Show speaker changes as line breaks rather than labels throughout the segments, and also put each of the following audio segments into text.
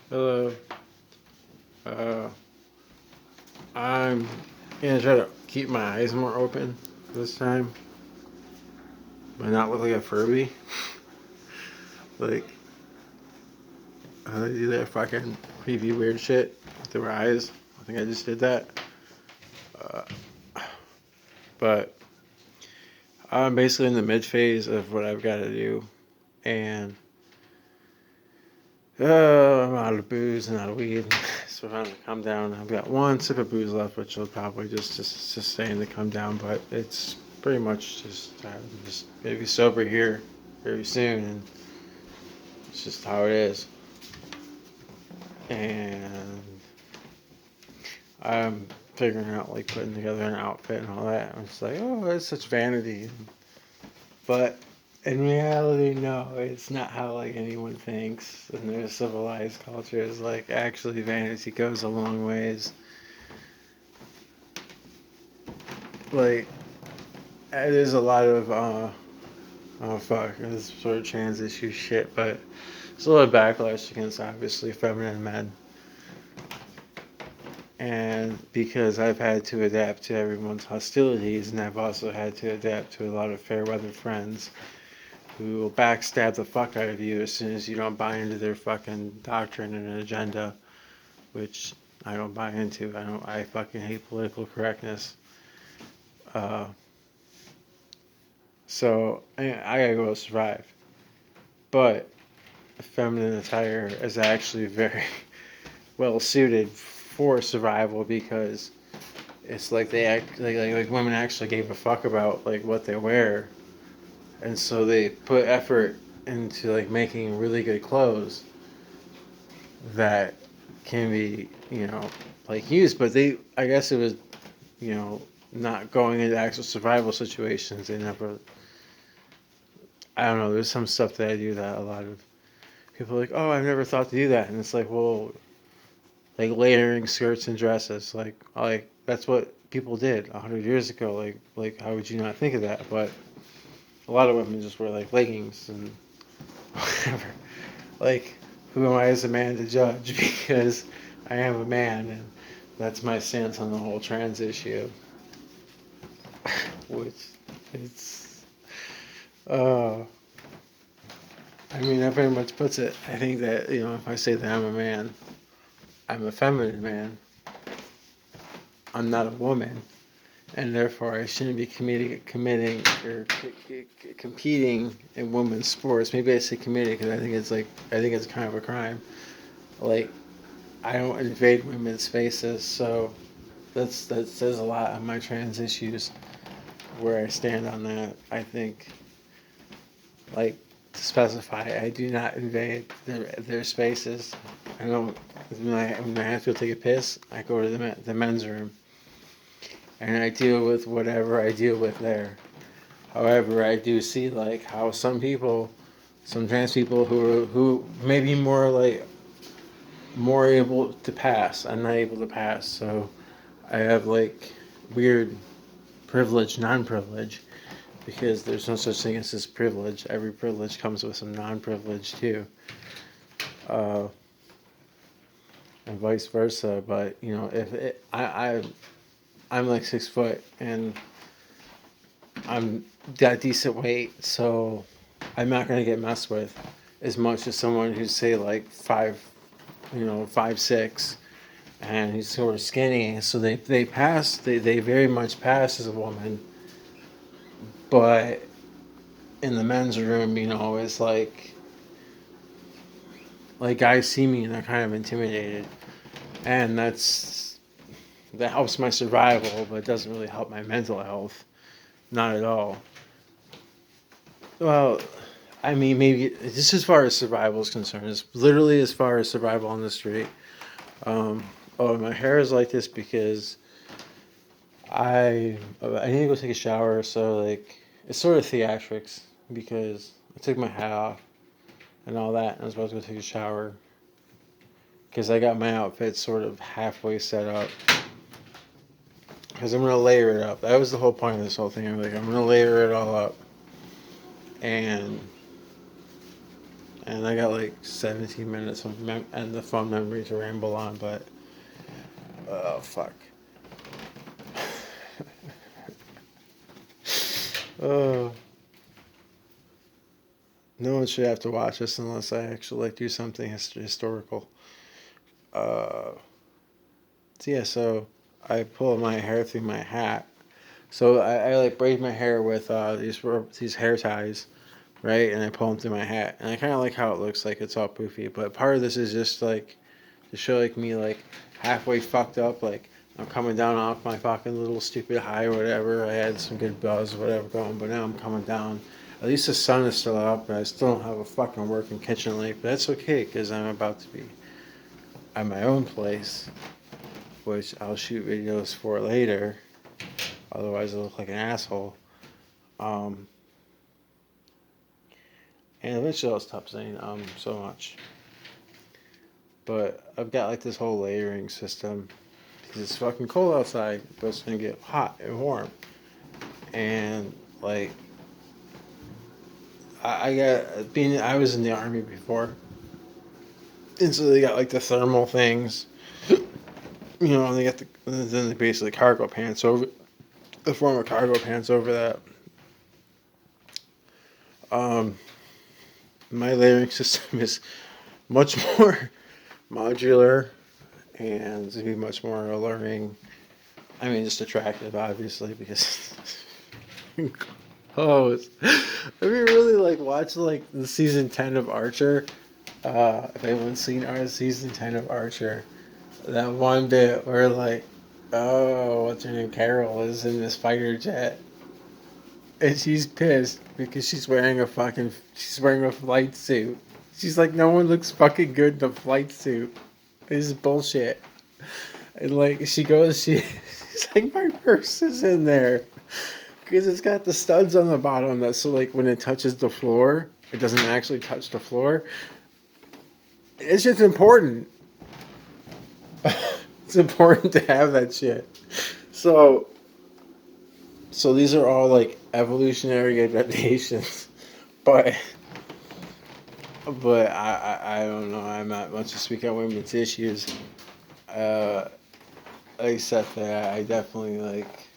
Hello. Uh, I'm gonna try to keep my eyes more open this time, but not look like a Furby. Like, they do that fucking creepy weird shit with their eyes. I think I just did that. Uh, but I'm basically in the mid phase of what I've got to do, and I'm out of booze and out of weed. So I'm gonna come down. I've got one sip of booze left, which will probably just sustain to come down. But it's pretty much just I'm just gonna be sober here very soon, and it's just how it is. And I'm figuring out like putting together an outfit and all that. I'm just like, oh, it's such vanity. But in reality, no, it's not how like anyone thinks. In their civilized cultures, like actually vanity goes a long ways. Like there's a lot of oh fuck, this sort of trans issue shit, but there's a lot of backlash against obviously feminine men. And because I've had to adapt to everyone's hostilities, and I've also had to adapt to a lot of fair weather friends who will backstab the fuck out of you as soon as you don't buy into their fucking doctrine and agenda, which I don't buy into. I fucking hate political correctness. Uh, so I gotta go survive. But feminine attire is actually very well suited for survival because it's like they act like women actually gave a fuck about like what they wear, and so they put effort into like making really good clothes that can be like used. But they, I guess it was you know not going into actual survival situations. They never. I don't know. There's some stuff that I do that a lot of people are like, oh, I've never thought to do that, and it's like, well, like layering skirts and dresses, like that's what people did 100 years ago. Like how would you not think of that? But a lot of women just wear like leggings and whatever. Like, who am I as a man to judge? Because I am a man, and that's my stance on the whole trans issue. Which it's, uh, I mean, that very much puts it. I think that if I say that I'm a man, I'm a feminine man. I'm not a woman, and therefore I shouldn't be committing or competing in women's sports. Maybe I say committing because I think it's kind of a crime. Like, I don't invade women's spaces, so that says a lot on my trans issues. Where I stand on that, I think, like, to specify, I do not invade their spaces. I don't. When I have to take a piss, I go to the men's room, and I deal with whatever I deal with there. However, I do see like how some trans people who may be more able to pass. I'm not able to pass, so I have like weird privilege, non-privilege, because there's no such thing as this privilege. Every privilege comes with some non-privilege too, uh, and vice versa. But if I'm like 6 foot and I'm that decent weight, so I'm not gonna get messed with as much as someone who's say like 5'6", and he's sort of skinny. So they pass. They very much pass as a woman, but in the men's room, it's like guys see me and they're kind of intimidated, and that helps my survival, but it doesn't really help my mental health. Not at all. Well, I mean, maybe just as far as survival is concerned, it's literally as far as survival on the street. Um, oh, my hair is like this because I need to go take a shower, so like it's sort of theatrics because I took my hat off and all that, and I was about to go take a shower because I got my outfit sort of halfway set up because I'm gonna layer it up. That was the whole point of this whole thing. I'm gonna layer it all up, and and I got like 17 minutes of and the phone memory to ramble on, but oh fuck. Oh, no one should have to watch this unless I actually like do something historical. Uh, so yeah, so I pull my hair through my hat. So I like braid my hair with these hair ties, right? And I pull them through my hat, and I kind of like how it looks like it's all poofy. But part of this is just like to show like me like halfway fucked up, like I'm coming down off my fucking little stupid high or whatever. I had some good buzz or whatever going, but now I'm coming down. At least the sun is still up, but I still don't have a fucking working kitchen light. But that's okay because I'm about to be at my own place, which I'll shoot videos for later. Otherwise, I look like an asshole. Um, and eventually I'll stop saying so much. But I've got like this whole layering system because it's fucking cold outside, but it's gonna get hot and warm. And like I got being I was in the army before, and so they got like the thermal things, and they got then they basically cargo pants over the form of cargo pants over that. Um, my layering system is much more modular and it's gonna be much more alluring. I mean, just attractive, obviously, because oh, have you really like watched like the season 10 of Archer? If anyone's seen our season 10 of Archer, that one bit where like, oh, what's her name? Carol is in this fighter jet, and she's pissed because she's wearing a flight suit. She's like, no one looks fucking good in a flight suit. This is bullshit. And like she's like, my purse is in there because it's got the studs on the bottom. That so like when it touches the floor, it doesn't actually touch the floor. It's just important. It's important to have that shit. So these are all like evolutionary adaptations, but I don't know. I'm not much to speak on women's issues. Uh, Except that I definitely like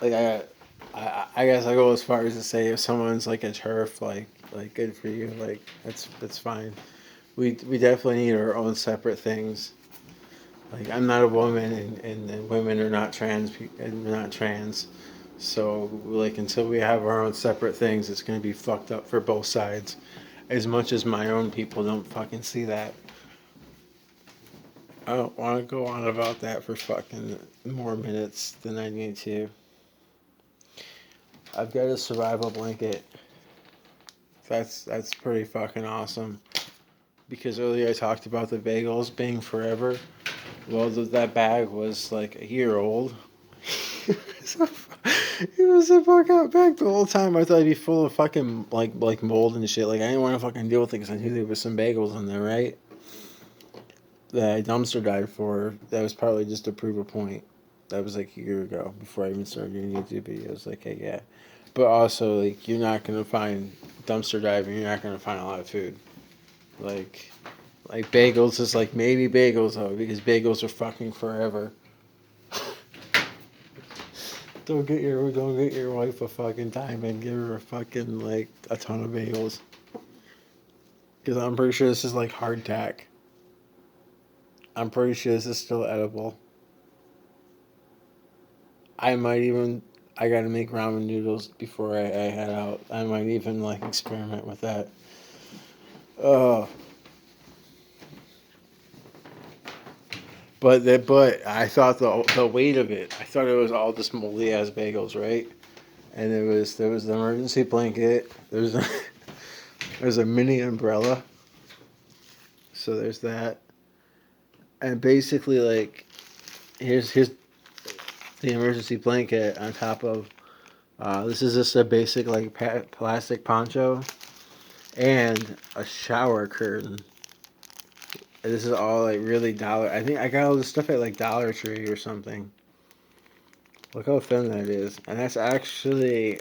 I guess I go as far as to say if someone's like a turf like good for you, like that's fine. We definitely need our own separate things. Like I'm not a woman and women are not and we're not trans. So like until we have our own separate things, it's gonna be fucked up for both sides. As much as my own people don't fucking see that. I don't want to go on about that for fucking more minutes than I need to. I've got a survival blanket. That's pretty fucking awesome. Because earlier I talked about the bagels being forever. Well, that bag was like a year old. It was a bug out bag the whole time. I thought it'd be full of fucking like mold and shit. Like I didn't want to fucking deal with it because I knew there was some bagels in there, right? That I dumpster dived for. That was probably just to prove a point. That was like a year ago before I even started doing YouTube videos. Like, hey, yeah, but also like you're not gonna find dumpster diving. You're not gonna find a lot of food. Like bagels is like maybe bagels though because bagels are fucking forever. Don't get your wife a fucking time and give her a fucking like a ton of bagels. Because I'm pretty sure this is like hardtack. I'm pretty sure this is still edible. I might even I gotta make ramen noodles before I head out. I might even like experiment with that. Uh but I thought the weight of it. I thought it was all just moldy ass bagels, right? And there was the emergency blanket. There's a mini umbrella. So there's that. And basically like here's the emergency blanket on top of this is just a basic like plastic poncho and a shower curtain. And this is all like really dollar. I think I got all this stuff at like Dollar Tree or something. Look how thin that is, and that's actually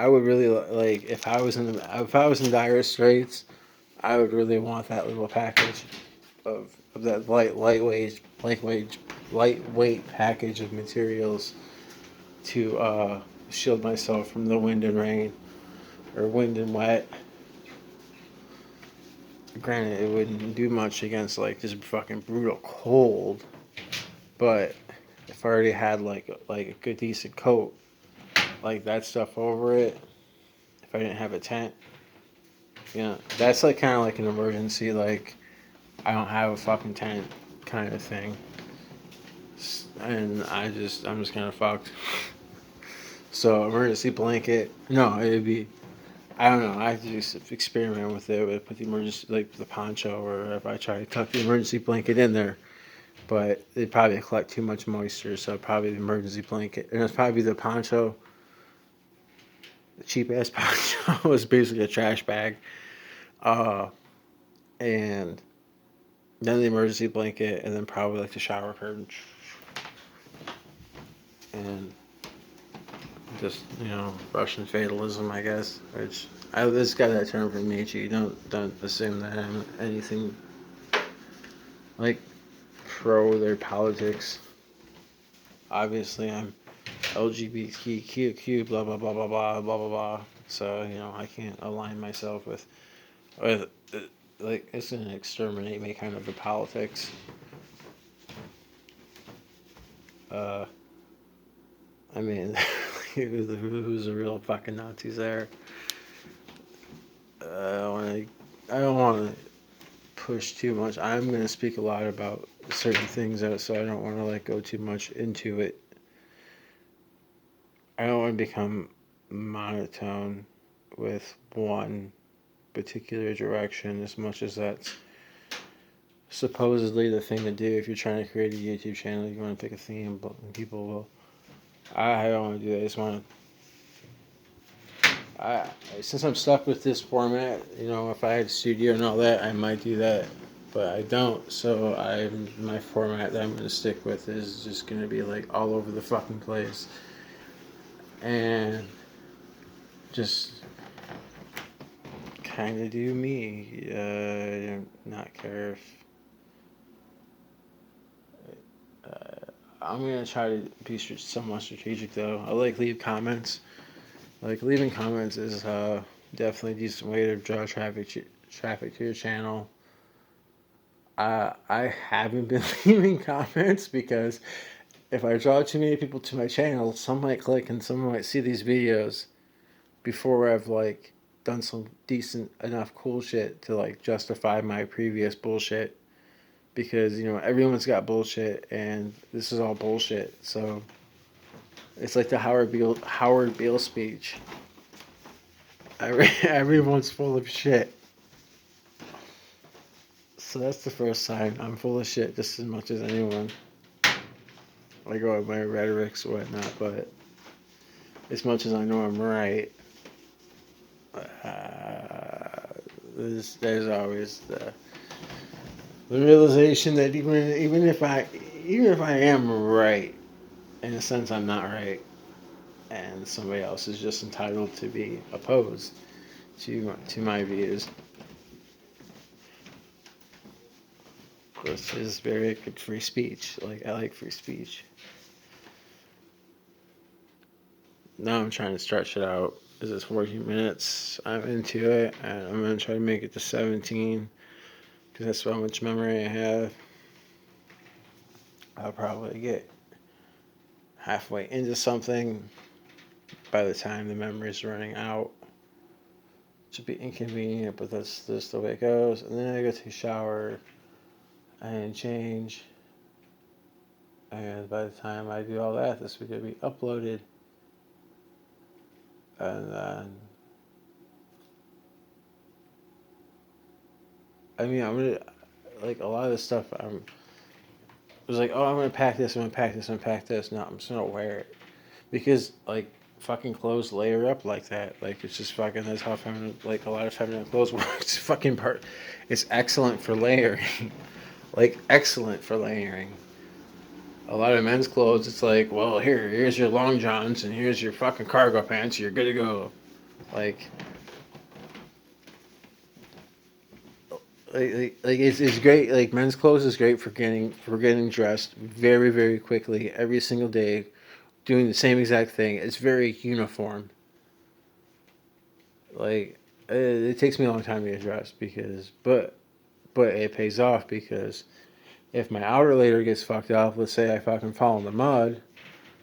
I would really like if I was in dire straits. I would really want that little package of that lightweight package of materials to shield myself from the wind and rain or wind and wet. Granted, it wouldn't do much against like this fucking brutal cold, but if I already had like a good decent coat, like that stuff over it, if I didn't have a tent, that's like kind of like an emergency. Like I don't have a fucking tent kind of thing, and I'm just kind of fucked. So emergency blanket, no, it'd be I don't know. I have to just experiment with it with the emergency, like the poncho, or if I try to tuck the emergency blanket in there. But it'd probably collect too much moisture, so probably the emergency blanket, and it's probably the poncho. The cheap ass poncho was basically a trash bag, uh, and then the emergency blanket, and then probably like the shower curtain, and just Russian fatalism, I guess. Which I just got that term from Nietzsche. Don't assume that I'm anything like pro their politics. Obviously, I'm LGBTQ, blah blah blah blah blah blah blah blah. So I can't align myself with like it's gonna exterminate me kind of the politics. Uh, I mean, who's the real fucking Nazis there? I don't want to push too much. I'm going to speak a lot about certain things, so I don't want to like go too much into it. I don't want to become monotone with one particular direction as much as that's supposedly the thing to do if you're trying to create a YouTube channel. You want to pick a theme, but people will. I don't want to do that. I just want to. Since I'm stuck with this format, if I had a studio and all that, I might do that, but I don't. So my format that I'm going to stick with is just going to be like all over the fucking place, and just kind of do me. Not care if. I'm gonna try to be somewhat strategic though. I like leave comments. Like leaving comments is definitely a decent way to draw traffic to your channel. I haven't been leaving comments because if I draw too many people to my channel, some might click and some might see these videos before I've like done some decent enough cool shit to like justify my previous bullshit. Because everyone's got bullshit and this is all bullshit. So it's like the Howard Beale speech. Everyone's full of shit. So that's the first sign. I'm full of shit just as much as anyone. I go with my rhetorics or whatnot, but as much as I know I'm right, there's always the realization that even if I am right, in a sense I'm not right, and somebody else is just entitled to be opposed to my views. Which is very good free speech. Like I like free speech. Now I'm trying to stretch it out. This is 14 minutes. I'm into it, and I'm gonna try to make it to 17 because that's how much memory I have. I'll probably get halfway into something by the time the memory's running out. It should be inconvenient, but that's just the way it goes. And then I go take a shower and change. And by the time I do all that, this will be uploaded. And then, I'm gonna, like, a lot of this stuff, I was like, oh, I'm gonna pack this, I'm gonna pack this, I'm gonna pack this. No, I'm just gonna wear it. Because, like, fucking clothes layer up like that. Like, it's just fucking, that's how feminine, like, a lot of feminine clothes work. It's fucking it's excellent for layering. Like, excellent for layering. A lot of men's clothes, it's like, well, here's your long johns, and here's your fucking cargo pants, you're good to go. Like, it's great. Like men's clothes is great for getting dressed very very quickly every single day, doing the same exact thing. It's very uniform. Like it takes me a long time to get dressed because, but it pays off because if my outer layer gets fucked up, let's say I fucking fall in the mud,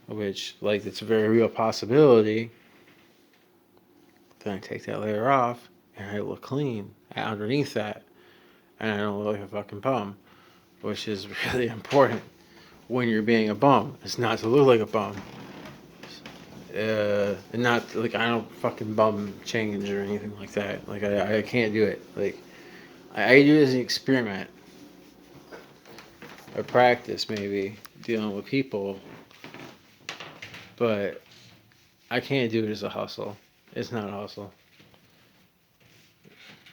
which like it's a very real possibility, then I take that layer off and I look clean underneath that, and I don't look like a fucking bum, which is really important when you're being a bum. It's not to look like a bum. And not like I don't fucking bum change or anything like that. Like I can't do it. Like I do it as an experiment, a practice maybe dealing with people, but I can't do it as a hustle. It's not a hustle.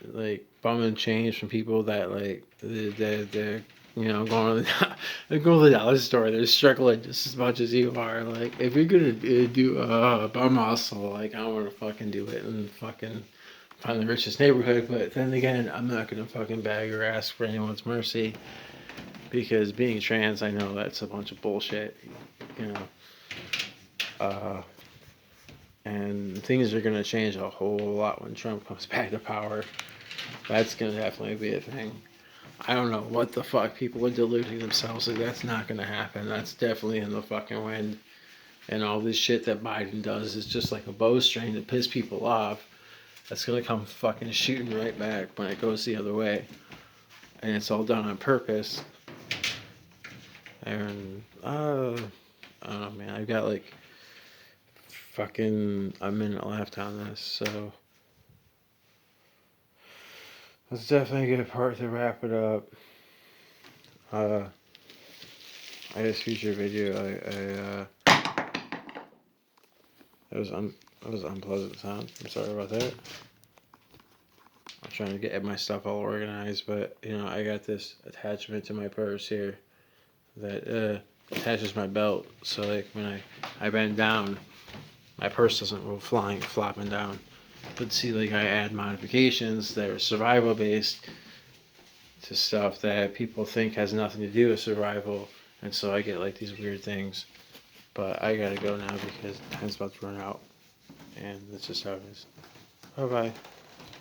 Like bumming change from people that like they're going to they're going to the dollar store. They're struggling just as much as you are. Like if you're gonna do a bum hustle, like I want to fucking do it and fucking find the richest neighborhood. But then again, I'm not gonna fucking beg or ask for anyone's mercy because being trans, I know that's a bunch of bullshit. You know. Uh, and things are going to change a whole lot when Trump comes back to power. That's going to definitely be a thing. I don't know what the fuck people are deluding themselves like that's not going to happen. That's definitely in the fucking wind. And all this shit that Biden does is just like a bowstring to piss people off. That's going to come fucking shooting right back when it goes the other way. And it's all done on purpose. And, I don't know, man. I've got like fucking a minute left on this, so that's definitely a good part to wrap it up. I just future video. It was unpleasant sound. I'm sorry about that. I'm trying to get my stuff all organized, but I got this attachment to my purse here that attaches my belt, so like when I bend down, my purse doesn't go flopping down. But see, like I add modifications that are survival based to stuff that people think has nothing to do with survival, and so I get like these weird things. But I gotta go now because time's about to run out, and that's just how it is. Bye bye.